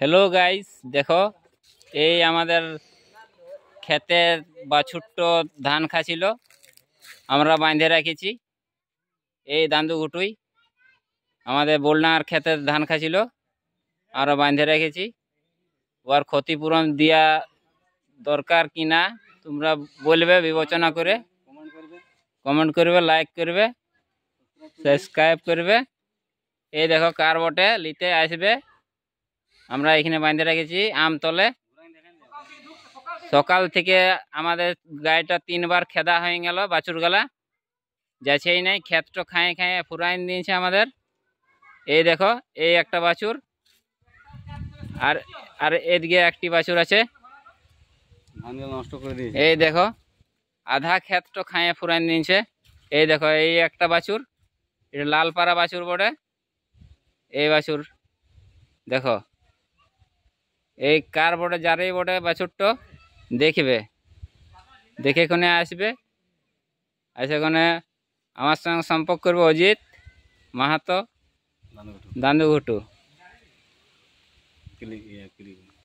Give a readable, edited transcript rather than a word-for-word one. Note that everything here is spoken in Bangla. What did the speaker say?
হ্যালো গাইস, দেখো এই আমাদের ক্ষেতের বাছুরট ধান খাচ্ছিল, আমরা বাঁধে রেখেছি। এই দান্দু ঘুটুই আমাদের বোলডাঙ্গার ক্ষেতের ধান খাচ্ছিল, আমরা বাঁধে রেখেছি। ওর ক্ষতিপূরণ দেওয়া দরকার কিনা তোমরা বলবে, বিবেচনা করে কমেন্ট করবে, লাইক করবে, সাবস্ক্রাইব করবে। এই দেখো কার বটে নিতে আসবে, আমরা এখানে বাঁধে রেখেছি আমতলে। সকাল থেকে আমাদের গাড়িটা 3বার খেদা হয়ে গেল, বাছুর গলা যাচ্ছেই নাই, ক্ষেতটা খাইয়ে খাইয়ে ফুরাইন দিয়েছে আমাদের। এই দেখো এই একটা বাছুর, আর আর এদিকে একটি বাছুর আছে। নষ্ট করে দিয়েছে। এই দেখো আধা ক্ষেতটা খাইয়ে ফুরাইন দিয়েছে। এই দেখো এই একটা বাছুর, এটা লালপাড়া বাছুর বটে। এই বাছুর দেখো, এই কার বটে, যারই বটে বাছুরটা দেখবে, দেখে কোনে আসবে, এসে কোনে আমার সঙ্গে সম্পর্ক করবে। অজিত মাহাতো, দান্দুঘুটু।